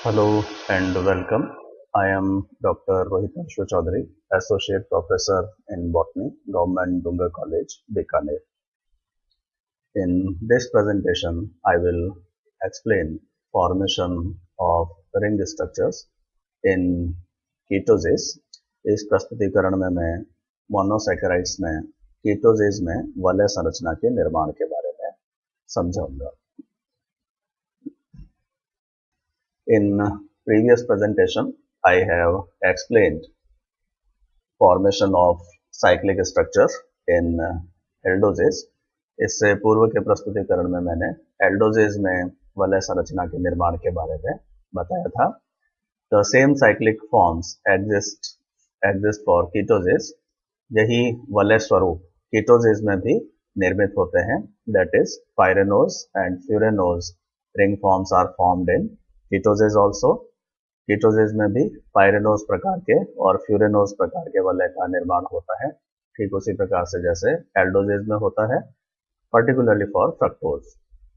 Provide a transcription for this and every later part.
Hello and welcome. I am Dr. Rohit Chaudhary, Associate Professor in Botany, Government Dungar College, Bikaner. In this presentation, I will explain formation of ring structures in कीटोजेस. इस प्रस्तुतिकरण में मैं monosaccharides में कीटोजेस में वलय संरचना के निर्माण के बारे में समझाऊंगा. In previous presentation, I have explained formation of cyclic structure in aldoses. इससे पूर्व के प्रस्तुतिकरण में मैंने एल्डोजेज में वलय संरचना के निर्माण के बारे में बताया था. The same cyclic forms exist for ketoses. यही वलय स्वरूप कीटोजेज में भी निर्मित होते हैं. That is, pyranose and furanose ring forms are formed in ketoses also. Ketoses में भी पायरेनोज प्रकार के और फ्यूरेनोज प्रकार के वलय का निर्माण होता है, ठीक उसी प्रकार से जैसे एल्डोजेज में होता है, पर्टिकुलरली फॉर फ्रक्टोज,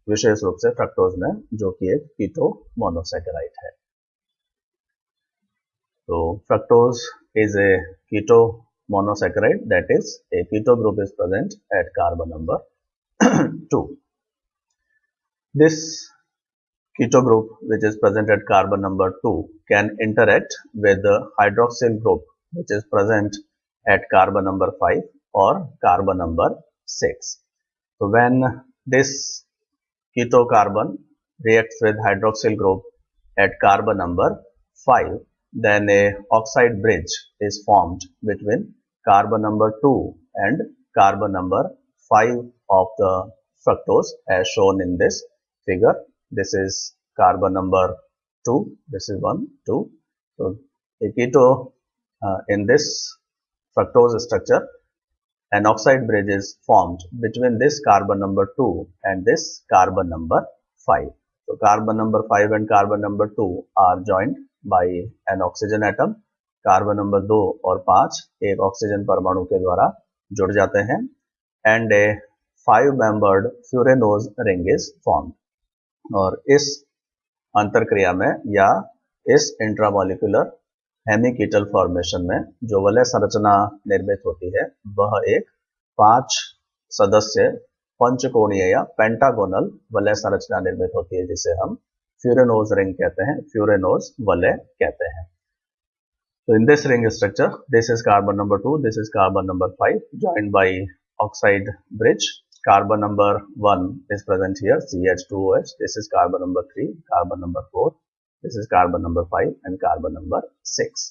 विशेष रूप से फ्रक्टोज में, जो कि एक कीटो मोनोसैकेराइड है. तो fructose is a keto monosaccharide, that is a keto group is present at carbon number 2. This keto group which is present at carbon number 2 can interact with the hydroxyl group which is present at carbon number 5 or carbon number 6. So when this keto carbon reacts with hydroxyl group at carbon number 5, then a oxide bridge is formed between carbon number 2 and carbon number 5 of the fructose as shown in this figure. This is carbon number 2, this is 1, 2. So, a keto in this fructose structure, an oxide bridge is formed between this carbon number 2 and this carbon number 5. So, carbon number 5 and carbon number 2 are joined by an oxygen atom. Carbon number 2 और 5 एक oxygen परमाणु के द्वारा जुड़ जाते हैं and a 5-membered furanose ring is formed. और इस अंतरक्रिया में या इस इंट्रामोलिकुलर हेमिकीटल फॉर्मेशन में जो वलय संरचना निर्मित होती है वह एक 5 सदस्य पंचकोणीय या पेंटागोनल वलय संरचना निर्मित होती है, जिसे हम फ्यूरेनोज रिंग कहते हैं, फ्यूरेनोज वलय कहते हैं. So in this ring structure, this is carbon number 2, this is carbon number 5 joined by oxide bridge. Carbon number 1 is present here, CH2OH. This is carbon number 3, carbon number 4. This is carbon number 5 and carbon number 6.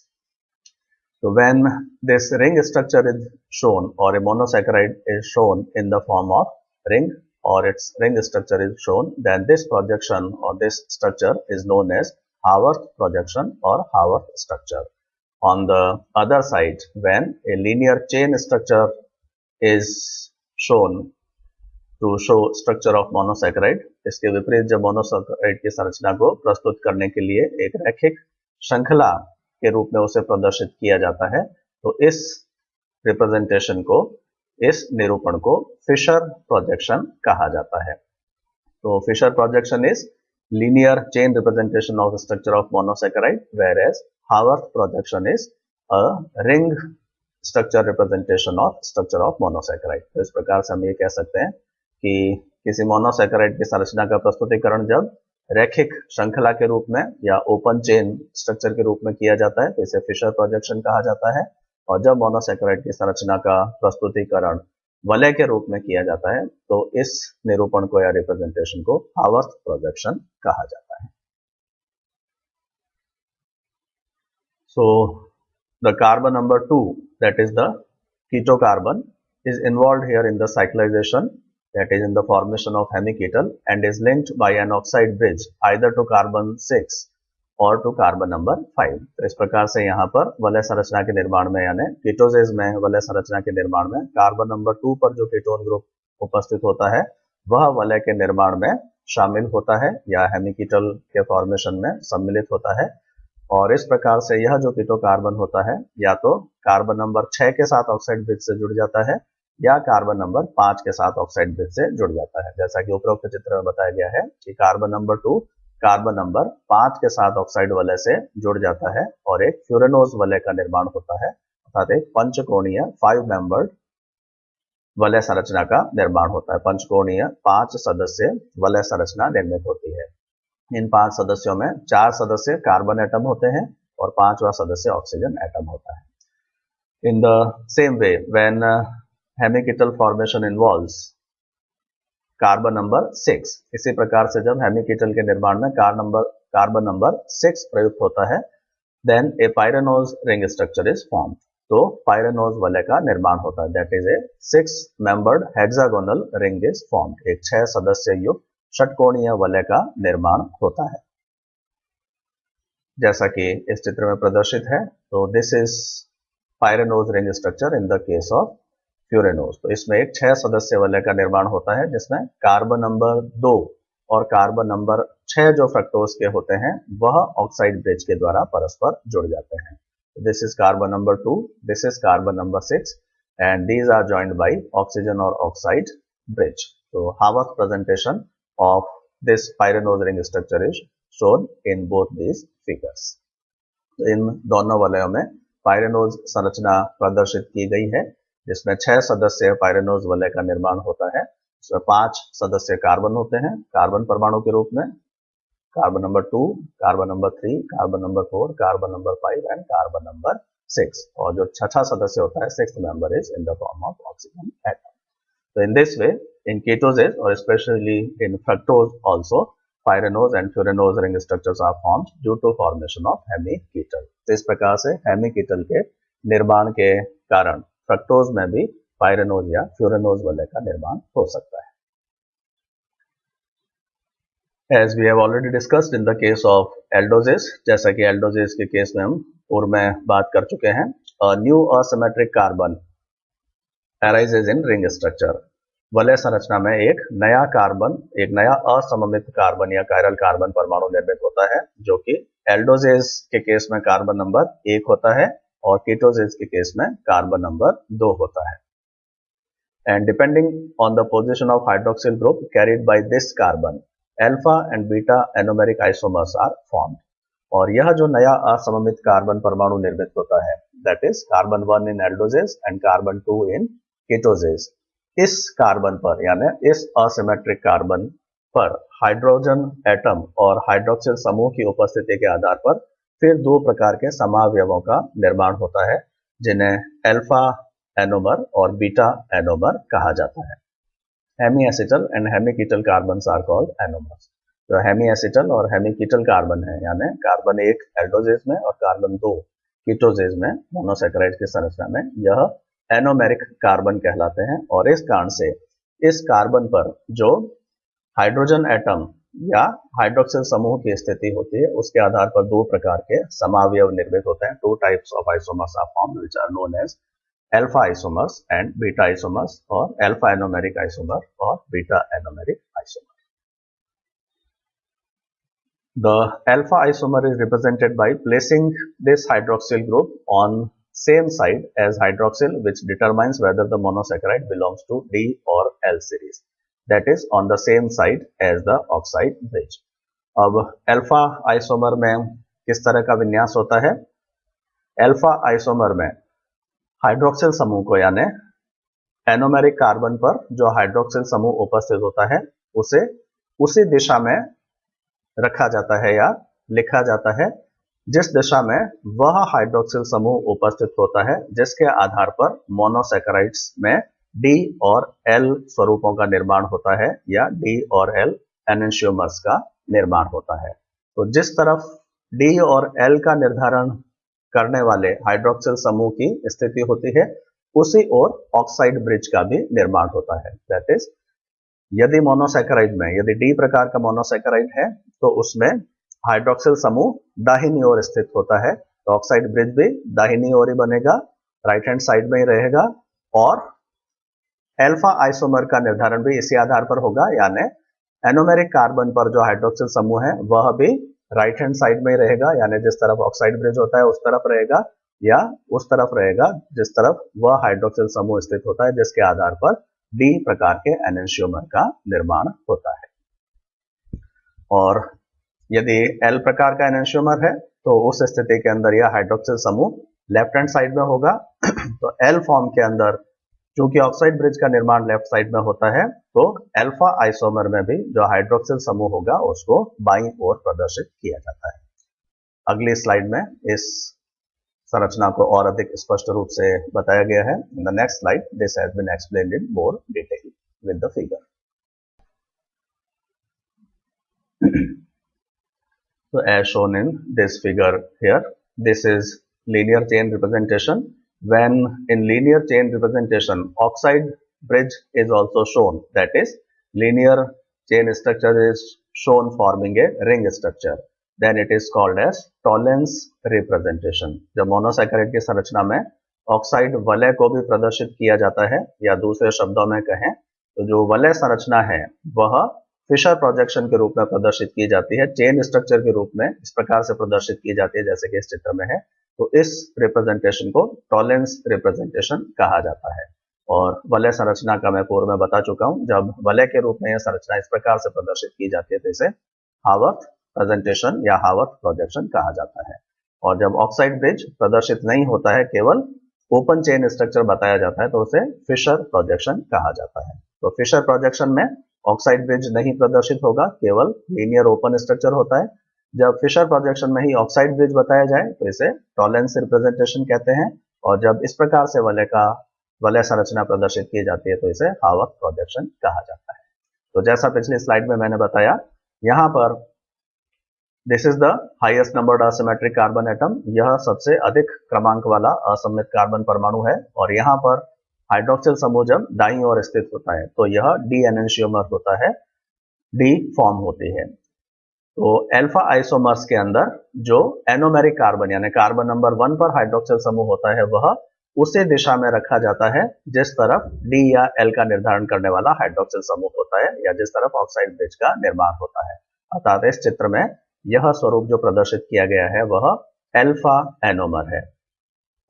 So when this ring structure is shown or a monosaccharide is shown in the form of ring or its ring structure is shown, then this projection or this structure is known as Haworth projection or Haworth structure. On the other side, when a linear chain structure is shown to show structure of monosaccharide, इसके विपरीत जब monosaccharide की संरचना को प्रस्तुत करने के लिए एक रैखिक श्रृंखला के रूप में उसे प्रदर्शित किया जाता है, तो इस रिप्रेजेंटेशन को, इस निरूपण को फिशर प्रोजेक्शन कहा जाता है. तो Fischer projection is linear chain representation of structure of monosaccharide, whereas Haworth projection is a ring structure representation of structure of monosaccharide. तो इस प्रकार से हम ये कह सकते हैं कि किसी मोनोसैकेराइड की संरचना का प्रस्तुतिकरण जब रैखिक श्रृंखला के रूप में या ओपन चेन स्ट्रक्चर के रूप में किया जाता है तो इसे फिशर प्रोजेक्शन कहा जाता है, और जब मोनोसैकेराइड की संरचना का प्रस्तुतिकरण वलय के रूप में किया जाता है तो इस निरूपण को या रिप्रेजेंटेशन को हावर्थ प्रोजेक्शन कहा जाता है. So the carbon number 2, that is the keto carbon, is involved here in the cyclization, that is in the formation of hemiketal, and is linked by an oxide bridge either to carbon 6 or to carbon number 5. तो इस प्रकार से यहाँ पर वलय संरचना के निर्माण में, यानी कीटोजेज में वलय संरचना के निर्माण में कार्बन नंबर 2 पर जो कीटोन ग्रुप उपस्थित होता है वह वलय के निर्माण में शामिल होता है या हेमिकीटल के फॉर्मेशन में सम्मिलित होता है. और इस प्रकार से यह जो कीटो कार्बन होता है या तो कार्बन नंबर 6 के साथ ऑक्साइड ब्रिज से जुड़ जाता है या कार्बन नंबर 5 के साथ ऑक्साइड ब्रिज से जुड़ जाता है. जैसा कि उपरोक्त चित्र में बताया गया है कि कार्बन नंबर 2 कार्बन नंबर 5 के साथ ऑक्साइड वलय से जुड़ जाता है और एक फ्यूरेनोज वलय का निर्माण होता है, अर्थात एक पंचकोणीय 5 मेंबर्ड वलय संरचना का निर्माण होता है। पंचकोणीय 5 सदस्य वलय संरचना निर्मित होती है। इन 5 सदस्यों में 4 सदस्य कार्बन एटम होते हैं और 5वां सदस्य ऑक्सीजन एटम होता है। In the same way, when hemiketal formation involves carbon number 6, इसी प्रकार से जब हेमिकीटल के निर्माण में कार्बन नंबर 6 प्रयुक्त होता है, then a pyranose ring structure is formed. तो पायरेनोज वलय का निर्माण होता है, that is a 6-membered hexagonal ring is formed. एक 6 सदस्य युक्त षटकोणीय वलय का निर्माण होता है, जैसा कि इस चित्र में प्रदर्शित है। तो this is pyranose ring structure in the case of furanose. तो इसमें एक 6 सदस्य वलय का निर्माण होता है, जिसमें कार्बन नंबर 2 और कार्बन नंबर 6 जो फ्रक्टोज के होते हैं वह ऑक्साइड ब्रिज के द्वारा परस्पर जुड़ जाते हैं। This is carbon number 2, this is carbon number 6 and these are joined by oxygen और ऑक्साइड ब्रिज। तो Haworth presentation of this pyranose ring structure is shown in both these figures. तो इन दोनों वलयों में पायरेनोज संरचना प्रदर्शित की गई है, जिसमें 6 सदस्य पायरेनोज वलय का निर्माण होता है। इसमें 5 सदस्य कार्बन होते हैं, कार्बन परमाणु के रूप में, carbon number 2, carbon number 3, carbon number 4, carbon number 5 and carbon number 6। और जो छठा सदस्य होता है, 6th member is in the form of oxygen atom. So in this way, in ketosis or especially in fructose also, pyranose and furanose ring structures are formed due to formation of hemiketal. तो इस प्रकार से हेमिकीटल के निर्माण के कारण fructose में भी पायरेनोज या फ्यूरेनोज वलय का निर्माण हो सकता है। As we have already discussed in the case of aldoses, जैसा कि aldoses के केस में हम पूर्व में बात कर चुके हैं, a new asymmetric carbon arises in ring structure. वलय संरचना में एक नया असममित कार्बन या कायरल कार्बन परमाणु निर्मित होता है, जो कि एल्डोजेस के केस में कार्बन नंबर 1 होता है और कीटोजेस के केस में कार्बन नंबर 2 होता है। And depending on the position of hydroxyl group carried by this carbon, alpha and beta anomeric isomers are formed. और यह जो नया असममित कार्बन परमाणु निर्मित होता है, that is carbon 1 in aldoses and carbon 2 in ketoses, इस कार्बन पर यानी इस असिमेट्रिक कार्बन पर हाइड्रोजन एटम और हाइड्रोक्सिल समूह की उपस्थिति के आधार पर फिर 2 प्रकार के समावयवों का निर्माण होता है, जिन्हें अल्फा एनोमर और बीटा एनोमर कहा जाता है। Hemiacetal and hemiketal carbons are called anomers. जो हेमीएसिटल और हेमिकीटल कार्बन है, यानी कार्बन 1 एल्डोजेस में और कार्बन 2 कीटोजेस में मोनोसैकेराइड की संरचना में, यह एनोमेरिक कार्बन कहलाते हैं। और इस कारण से इस कार्बन पर जो हाइड्रोजन एटम या हाइड्रोक्सिल समूह की स्थिति होती है, उसके आधार पर 2 प्रकार के समावयव निर्मित होते हैं। 2 types of isomers are formed which are known as alpha isomers and beta isomers, और अल्फा एनोमेरिक आइसोमर और beta anomeric isomer. The alpha isomer is represented by placing this hydroxyl group on same side as hydroxyl, which determines whether the monosaccharide belongs to D or L series, that is on the same side as the oxide bridge. अब alpha isomer में किस तरह का विन्यास होता है? Alpha isomer में hydroxyl समूह को, यानी एनोमेरिक कार्बन पर जो हाइड्रोक्सिल समूह उपस्थित होता है, उसे उसी दिशा में रखा जाता है या लिखा जाता है जिस दिशा में वह हाइड्रोक्सिल समूह उपस्थित होता है, जिसके आधार पर मोनोसैकेराइड्स में डी और एल स्वरूपों का निर्माण होता है या डी और एल एनेंशियोमर्स का निर्माण होता है। तो जिस तरफ डी और एल का निर्धारण करने वाले हाइड्रोक्सिल समूह की स्थिति होती है, उसी ओर ऑक्साइड ब्रिज का भी निर्माण होता है। दैट इज, यदि मोनोसैकेराइड में यदि डी प्रकार का मोनोसैकेराइड है तो उसमें हाइड्रोक्सिल समूह दाहिनी ओर स्थित होता है, तो ऑक्साइड ब्रिज भी दाहिनी ओर ही बनेगा, राइट हैंड साइड में ही रहेगा। और अल्फा आइसोमर का निर्धारण भी इसी आधार पर होगा, यानी एनोमेरिक कार्बन पर जो हाइड्रोक्सिल समूह है वह भी राइट हैंड साइड में ही रहेगा, यानी जिस तरफ ऑक्साइड ब्रिज होता है उस तरफ रहेगा, या उस तरफ रहेगा जिस तरफ वह हाइड्रोक्सिल समूह स्थित होता है, जिसके आधार पर डी प्रकार के एनेंशियोमर का निर्माण होता है। और यदि L प्रकार का एनेंशियोमर है तो उस स्थिति के अंदर यह हाइड्रोक्सिल समूह लेफ्ट हैंड साइड में होगा। तो L फॉर्म के अंदर चूंकि ऑक्साइड ब्रिज का निर्माण लेफ्ट साइड में होता है, तो अल्फा आइसोमर में भी जो हाइड्रोक्सिल समूह होगा उसको बाईं ओर प्रदर्शित किया जाता है। अगली स्लाइड में इस संरचना को और अधिक स्पष्ट रूप से बताया गया है। In the next slide this has been explained in more detail with the figure. So as shown in this figure here, this is linear chain representation. When in linear chain representation, oxide bridge is also shown. That is, linear chain structure is shown forming a ring structure. Then it is called as Tollens representation. जब monosaccharide की संरचना में oxide वलय को भी प्रदर्शित किया जाता है, या दूसरे शब्दों में कहें तो जो वलय संरचना है वह फिशर प्रोजेक्शन के रूप में प्रदर्शित की जाती है, चेन स्ट्रक्चर के रूप में इस प्रकार से प्रदर्शित की जाती है जैसे कि इस चित्र में है। तो इस रिप्रेजेंटेशन को टॉलेंस रिप्रेजेंटेशन कहा जाता है। और वलय संरचना का मैं पूर्व में बता चुका हूं, जब वलय के रूप में यह संरचना इस प्रकार से प्रदर्शित की जाती है तो इसे हावर्थ प्रेजेंटेशन या हावर्थ प्रोजेक्शन कहा जाता है। और जब ऑक्साइड ब्रिज प्रदर्शित नहीं होता है, केवल ओपन चेन स्ट्रक्चर बताया जाता है, तो उसे फिशर प्रोजेक्शन कहा जाता है। तो फिशर प्रोजेक्शन में ऑक्साइड ब्रिज नहीं प्रदर्शित होगा, केवल लीनियर ओपन स्ट्रक्चर होता है। जब फिशर प्रोजेक्शन में ही ऑक्साइड ब्रिज बताया जाए तो इसे टॉलेंस रिप्रेजेंटेशन कहते हैं। और जब इस प्रकार से वलय संरचना प्रदर्शित की जाती है तो इसे हावर्थ प्रोजेक्शन कहा जाता है। तो जैसा पिछली स्लाइड में मैंने बताया, यहाँ पर this is the highest numbered asymmetric carbon atom, यह सबसे अधिक क्रमांक वाला असममित कार्बन परमाणु है। और यहाँ पर हाइड्रोक्सिल समूह जब दाईं ओर स्थित होता है तो यह डी एनेंशियोमर होता है, डी फॉर्म होती है। तो अल्फा आइसोमर्स के अंदर जो एनोमेरिक कार्बन यानी कार्बन नंबर 1 पर हाइड्रोक्सिल समूह होता है वह उसी दिशा में रखा जाता है जिस तरफ डी या एल का निर्धारण करने वाला हाइड्रोक्सिल समूह होता है, या जिस तरफ ऑक्साइड ब्रिज का निर्माण होता है। अर्थात इस चित्र में यह स्वरूप जो प्रदर्शित किया गया है वह अल्फा एनोमर है,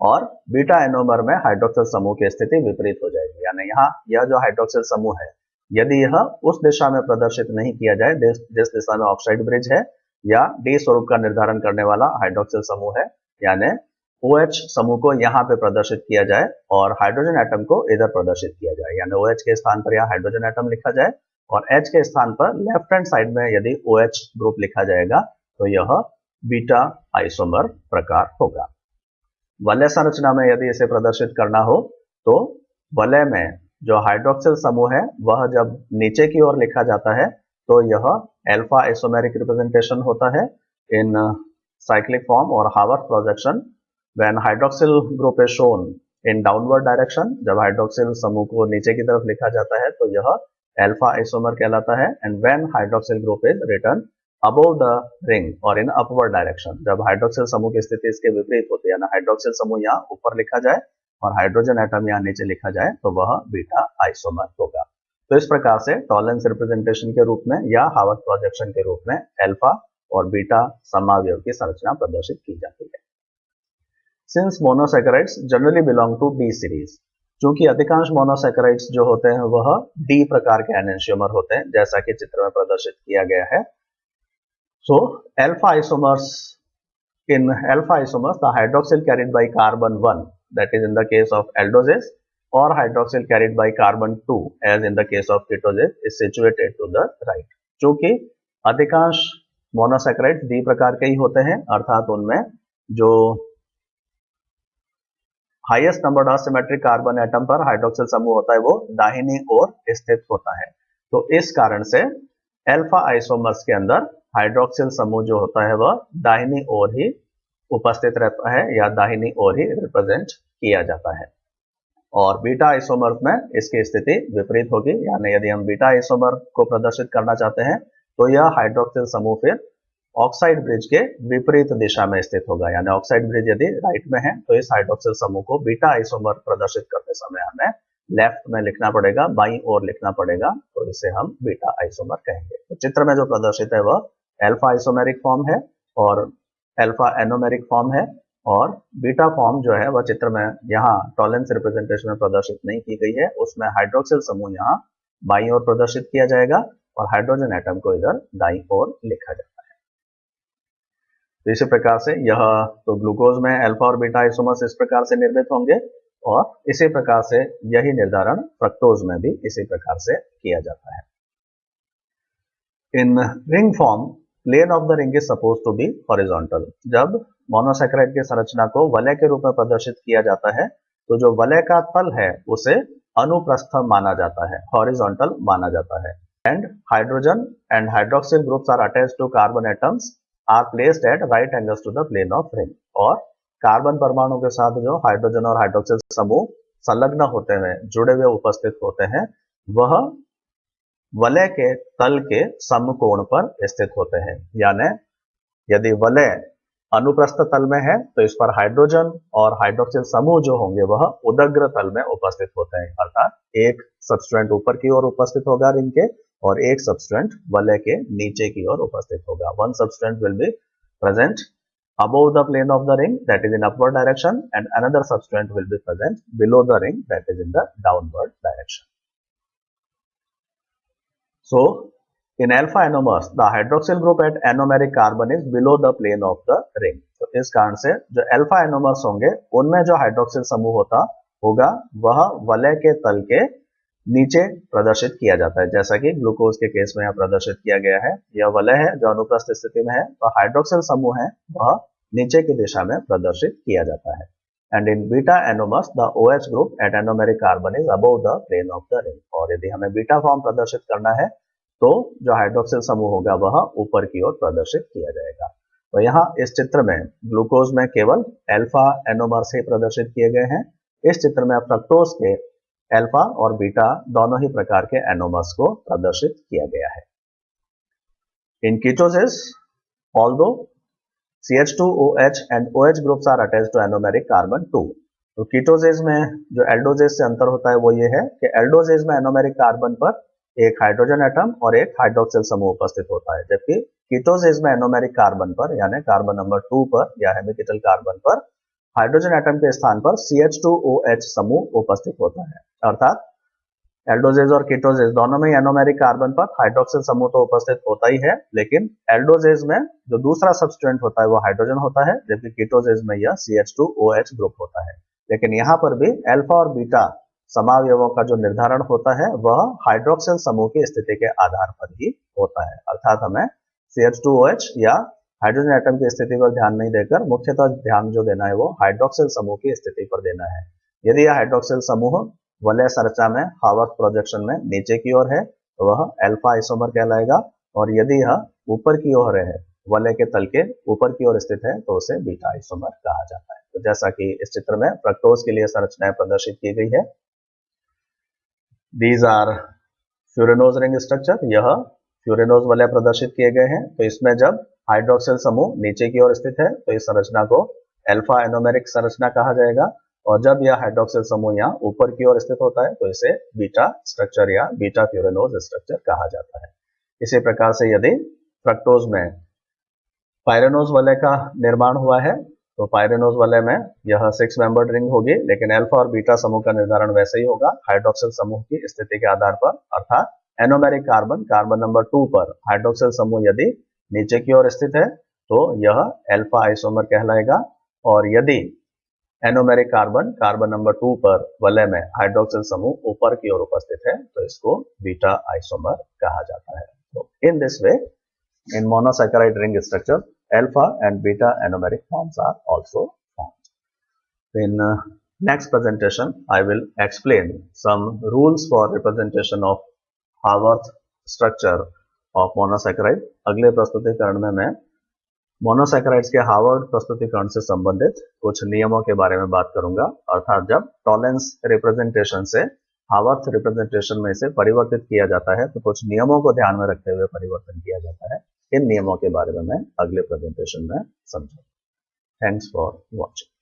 और बीटा एनोमर में हाइड्रोक्सिल समूह की स्थिति विपरीत हो जाएगी। यानी यहाँ यह जो हाइड्रोक्सिल समूह है, यदि यह उस दिशा में प्रदर्शित नहीं किया जाए जिस दिशा में ऑक्साइड ब्रिज है, या डी स्वरूप का निर्धारण करने वाला हाइड्रोक्सिल समूह है, यानी OH समूह को यहाँ पे प्रदर्शित किया जाए और हाइड्रोजन एटम को इधर प्रदर्शित किया जाए, यानी OH के स्थान पर यहाँ हाइड्रोजन एटम लिखा जाए और H के स्थान पर लेफ्ट हैंड साइड में यदि OH ग्रुप लिखा जाएगा तो यह बीटा आइसोमर प्रकार होगा। वलय संरचना में यदि इसे प्रदर्शित करना हो तो वलय में जो हाइड्रोक्सिल समूह है वह जब नीचे की ओर लिखा जाता है तो यह अल्फा आइसोमेरिक रिप्रेजेंटेशन होता है इन साइक्लिक फॉर्म। और Haworth projection when hydroxyl group is shown in downward direction, जब हाइड्रोक्सिल समूह को नीचे की तरफ लिखा जाता है तो यह अल्फा आइसोमर कहलाता है। And when hydroxyl group is written above the ring और इन अपवर्ड डायरेक्शन, जब हाइड्रोक्सिल समूह की स्थिति इसके विपरीत होती है ना, हाइड्रोक्सिल समूह यहाँ ऊपर लिखा जाए और हाइड्रोजन एटम यहाँ नीचे लिखा जाए तो वह बीटा आइसोमर होगा। तो इस प्रकार से टॉलेंस रिप्रेजेंटेशन के रूप में या हावर्थ प्रोजेक्शन के रूप में अल्फा और बीटा समावयव की संरचना प्रदर्शित की जाती है। Since monosaccharides generally belong to D series, चूंकि अधिकांश मोनोसैकेराइड्स जो होते हैं वह डी प्रकार के एनेंशियोमर होते हैं जैसा कि चित्र में प्रदर्शित किया गया है। So alpha isomers, in alpha isomers the hydroxyl carried by carbon 1, that is in the case of aldoses, or hydroxyl carried by carbon 2 as in the case of ketoses is situated to the right। चूंकि अधिकांश monosaccharides D प्रकार के ही होते हैं, अर्थात उनमें जो highest number asymmetric carbon atom पर हाइड्रोक्सिल समूह होता है वो दाहिनी ओर स्थित होता है। तो इस कारण से अल्फा आइसोमर्स के अंदर हाइड्रोक्सिल समूह जो होता है वह दाहिनी ओर ही उपस्थित रहता है या दाहिनी ओर ही रिप्रेजेंट किया जाता है। और बीटा आइसोमर में इसकी स्थिति विपरीत होगी, यानी यदि हम बीटा आइसोमर को प्रदर्शित करना चाहते हैं तो यह हाइड्रोक्सिल समूह फिर ऑक्साइड ब्रिज के विपरीत दिशा में स्थित होगा। यानी ऑक्साइड ब्रिज यदि राइट में है तो इस हाइड्रोक्सिल समूह को बीटा आइसोमर प्रदर्शित करते समय हमें लेफ्ट में लिखना पड़ेगा, बाईं ओर लिखना पड़ेगा, तो इसे हम बीटा आइसोमर कहेंगे। तो चित्र में जो प्रदर्शित है वह अल्फा आइसोमेरिक फॉर्म है और अल्फा एनोमेरिक फॉर्म है, और बीटा फॉर्म जो है वह चित्र में यहाँ टॉलेंस रिप्रेजेंटेशन में प्रदर्शित नहीं की गई है। उसमें हाइड्रोक्सिल समूह यहाँ बाईं ओर प्रदर्शित किया जाएगा और हाइड्रोजन एटम को इधर दाईं ओर लिखा जाएगा। तो इसी प्रकार से यह तो ग्लूकोज में अल्फा और बीटा आइसोमर्स इस प्रकार से निर्मित होंगे और इसी प्रकार से यही निर्धारण फ्रक्टोज में भी इसी प्रकार से किया जाता है। In ring form plane of the ring is suppose to be horizontal. जब मोनोसैकेराइड की संरचना को वलय के रूप में प्रदर्शित किया जाता है तो जो वलय का तल है उसे अनुप्रस्थ माना जाता है, हॉरिजॉन्टल माना जाता है। And hydrogen and hydroxyl groups are attached to carbon atoms are placed at right angles to the plane of ring. और कार्बन परमाणु के साथ जो हाइड्रोजन और हाइड्रोक्सिल समूह संलग्न होते हुए जुड़े हुए उपस्थित होते हैं वह वलय के तल के समकोण पर स्थित होते हैं। यानी यदि वलय अनुप्रस्थ तल में है तो इस पर हाइड्रोजन और हाइड्रोक्सिल समूह जो होंगे वह उदग्र तल में उपस्थित होते हैं, अर्थात एक सबस्टेंट ऊपर की ओर उपस्थित होगा रिंग के और एक सबस्टेंट वलय के नीचे की ओर उपस्थित होगा। One substance will be present above the plane of the ring, that is in upward direction, and another substrate will be present below the ring, that is in the downward direction. So in alpha anomers the hydroxyl group at anomeric carbon is below the plane of the ring. तो इस कारण से जो alpha anomers होंगे उनमें जो hydroxyl समूह होगा वह वलय के तल के नीचे प्रदर्शित किया जाता है, जैसा कि ग्लूकोज के केस में यह प्रदर्शित किया गया है। यह वलय है जो अनुप्रस्थ स्थिति में है, तो हाइड्रोक्सिल समूह है वह नीचे की दिशा में प्रदर्शित किया जाता है। And in beta anomers the OH group at anomeric carbon is above the plane of the ring. और यदि हमें बीटा फॉर्म प्रदर्शित करना है तो जो हाइड्रोक्सिल समूह होगा वह ऊपर की ओर प्रदर्शित किया जाएगा। तो यहाँ इस चित्र में ग्लूकोज में केवल अल्फा एनोमर्स ही प्रदर्शित किए गए हैं। इस चित्र में फ्रक्टोज के अल्फा और बीटा दोनों ही प्रकार के एनोमर्स को प्रदर्शित किया गया है। In ketoses although CH2OH and OH groups are attached to anomeric carbon 2। तो कीटोसिस में जो एल्डोजेस से अंतर होता है वो ये है कि एल्डोजेस में एनोमेरिक कार्बन पर एक हाइड्रोजन एटम और एक हाइड्रोक्सिल समूह उपस्थित होता है, जबकि कीटोसिस में एनोमेरिक कार्बन पर यानी कार्बन नंबर 2 पर या हेमिकिटल कार्बन पर हाइड्रोजन एटम के स्थान पर CH2OH समूह उपस्थित होता है। अर्थात एल्डोजेज और कीटोजेज दोनों में एनोमेरिक कार्बन पर हाइड्रोक्सिल समूह तो उपस्थित होता ही है, लेकिन एल्डोजेज में जो दूसरा सबस्टेंट होता है वो हाइड्रोजन होता है, जबकि कीटोजेज में यह CH2OH ग्रुप होता है। लेकिन यहाँ पर भी अल्फा और बीटा समावयवों का जो निर्धारण होता है वह हाइड्रोक्सिल समूह की स्थिति के आधार पर ही होता है। अर्थात हमें CH2OH या हाइड्रोजन एटम की स्थिति पर ध्यान नहीं देकर मुख्यतः ध्यान जो देना है वो हाइड्रोक्सिल समूह की स्थिति पर देना है। यदि यह हाइड्रोक्सिल समूह वलय संरचना में हावर्थ प्रोजेक्शन में नीचे की ओर है तो वह अल्फा आइसोमर कहलाएगा, और यदि यह ऊपर की ओर है, वलय के तल के ऊपर की ओर स्थित है, तो उसे बीटा आइसोमर कहा जाता है। तो जैसा कि इस चित्र में फ्रक्टोज के लिए संरचनाएं प्रदर्शित की गई है। दीज आर फ्यूरेनोज रिंग स्ट्रक्चर, यह फ्यूरेनोज वलय प्रदर्शित किए गए हैं। तो इसमें जब हाइड्रोक्सिल समूह नीचे की ओर स्थित है तो इस संरचना को अल्फा एनोमेरिक संरचना कहा जाएगा, और जब यह हाइड्रोक्सिल समूह यहाँ ऊपर की ओर स्थित होता है तो इसे बीटा स्ट्रक्चर या बीटा फ्यूरेनोज स्ट्रक्चर कहा जाता है। इसी प्रकार से यदि फ्रक्टोज में पाइरेनोज वलय का निर्माण हुआ है तो पाइरेनोज वलय में यह 6 मेंबर्ड रिंग होगी, लेकिन अल्फा और बीटा समूह का निर्धारण वैसे ही होगा हाइड्रोक्सिल समूह की स्थिति के आधार पर। अर्थात एनोमेरिक कार्बन कार्बन नंबर 2 पर हाइड्रोक्सिल समूह यदि नीचे की ओर स्थित है तो यह अल्फा आइसोमर कहलाएगा, और यदि एनोमेरिक कार्बन कार्बन नंबर 2 पर वलय में हाइड्रोक्सिल समूह ऊपर की ओर उपस्थित है तो इसको बीटा आइसोमर कहा जाता है। तो in this way in monosaccharide ring structure alpha and beta anomeric forms are also formed. In next presentation I will explain some rules for representation of Haworth structure of monosaccharide. अगले प्रस्तुतिकरण में मैं monosaccharides के Howard प्रस्तुतिकरण से संबंधित कुछ नियमों के बारे में बात करूंगा, अर्थात जब टॉलेंस रिप्रेजेंटेशन से हावर्थ रिप्रेजेंटेशन में इसे परिवर्तित किया जाता है तो कुछ नियमों को ध्यान में रखते हुए परिवर्तन किया जाता है। इन नियमों के बारे में मैं अगले प्रेजेंटेशन में समझूंगा। Thanks for watching.